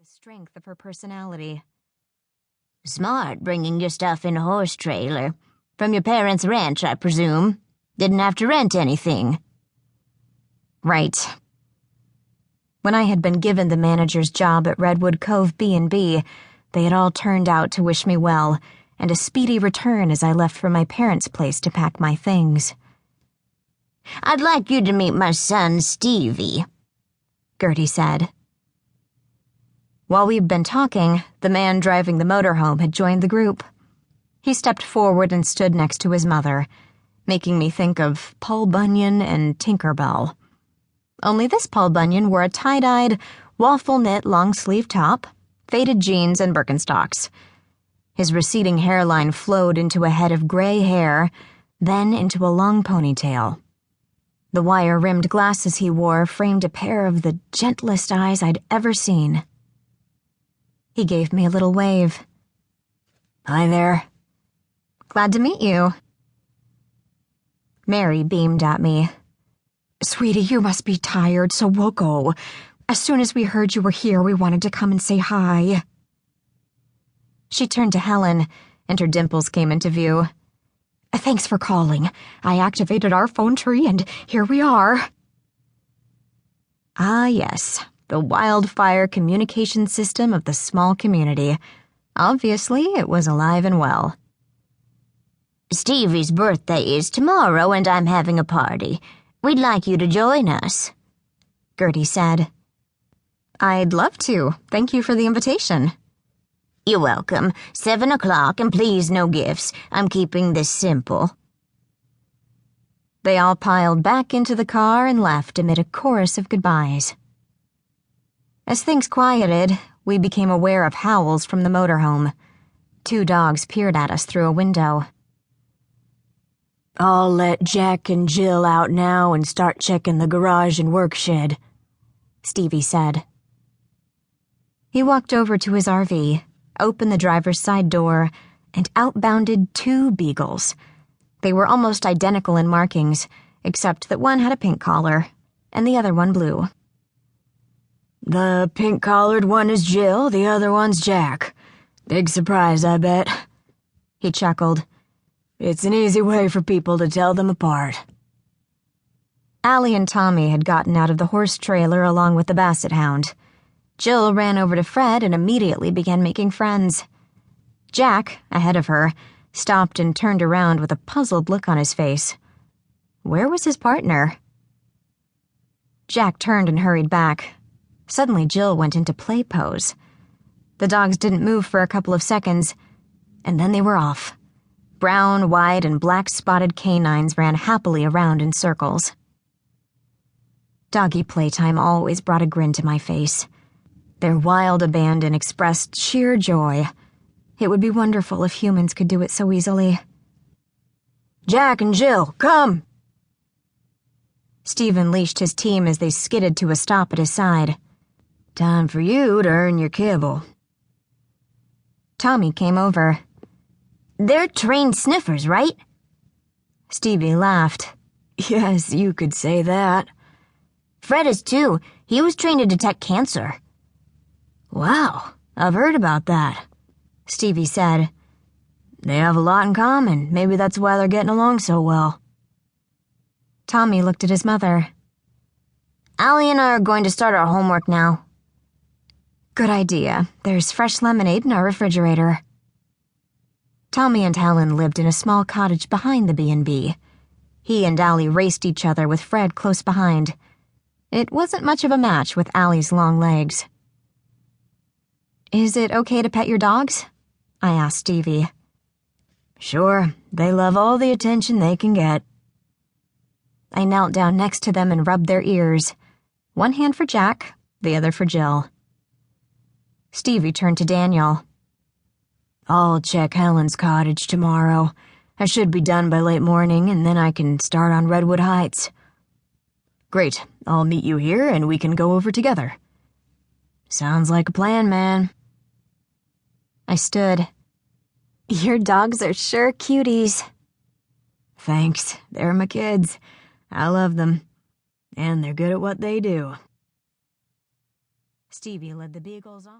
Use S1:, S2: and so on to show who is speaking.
S1: strength of her personality.
S2: Smart bringing your stuff in a horse trailer. From your parents' ranch, I presume. Didn't have to rent anything.
S1: Right. When I had been given the manager's job at Redwood Cove B&B, they had all turned out to wish me well, and a speedy return as I left for my parents' place to pack my things.
S2: I'd like you to meet my son, Stevie, Gertie said.
S1: While we'd been talking, the man driving the motorhome had joined the group. He stepped forward and stood next to his mother, making me think of Paul Bunyan and Tinker Bell. Only this Paul Bunyan wore a tie-dyed, waffle-knit long-sleeve top, faded jeans, and Birkenstocks. His receding hairline flowed into a head of gray hair, then into a long ponytail. The wire-rimmed glasses he wore framed a pair of the gentlest eyes I'd ever seen. He gave me a little wave.
S3: Hi there.
S1: Glad to meet you. Mary beamed at me.
S4: Sweetie, you must be tired, so we'll go. As soon as we heard you were here, we wanted to come and say hi.
S1: She turned to Helen, and her dimples came into view.
S4: Thanks for calling. I activated our phone tree, and here we are.
S1: Ah, yes, the wildfire communication system of the small community. Obviously, it was alive and well.
S2: Stevie's birthday is tomorrow, and I'm having a party. We'd like you to join us,
S1: Gertie said. I'd love to. Thank you for the invitation.
S2: You're welcome. 7 o'clock, and please no gifts. I'm keeping this simple.
S1: They all piled back into the car and left amid a chorus of goodbyes. As things quieted, we became aware of howls from the motorhome. 2 dogs peered at us through a window.
S3: I'll let Jack and Jill out now and start checking the garage and work shed,
S1: Stevie said. He walked over to his RV, opened the driver's side door, and out-bounded 2 beagles. They were almost identical in markings, except that one had a pink collar, and the other one blue.
S3: The pink-collared one is Jill, the other one's Jack. Big surprise, I bet.
S1: He chuckled.
S3: It's an easy way for people to tell them apart.
S1: Allie and Tommy had gotten out of the horse trailer along with the basset hound. Jill ran over to Fred and immediately began making friends. Jack, ahead of her, stopped and turned around with a puzzled look on his face. Where was his partner? Jack turned and hurried back. Suddenly Jill went into play pose. The dogs didn't move for a couple of seconds, and then they were off. Brown, white, and black-spotted canines ran happily around in circles. Doggy playtime always brought a grin to my face. Their wild abandon expressed sheer joy. It would be wonderful if humans could do it so easily.
S3: Jack and Jill, come!
S1: Steve unleashed his team as they skidded to a stop at his side.
S3: Time for you to earn your kibble.
S1: Tommy came over.
S2: They're trained sniffers, right?
S1: Stevie laughed.
S3: Yes, you could say that.
S2: Fred is too. He was trained to detect cancer.
S3: Wow, I've heard about that,
S1: Stevie said.
S3: They have a lot in common. Maybe that's why they're getting along so well.
S1: Tommy looked at his mother.
S2: Allie and I are going to start our homework now.
S1: Good idea. There's fresh lemonade in our refrigerator. Tommy and Helen lived in a small cottage behind the B&B. He and Allie raced each other with Fred close behind. It wasn't much of a match with Allie's long legs. Is it okay to pet your dogs? I asked Stevie.
S3: Sure, they love all the attention they can get.
S1: I knelt down next to them and rubbed their ears. One hand for Jack, the other for Jill. Stevie turned to Daniel.
S3: I'll check Helen's cottage tomorrow. I should be done by late morning, and then I can start on Redwood Heights.
S4: Great, I'll meet you here and we can go over together.
S3: Sounds like a plan, man.
S1: I stood. Your dogs are sure cuties.
S3: Thanks, they're my kids. I love them. And they're good at what they do.
S1: Stevie led the beagles off.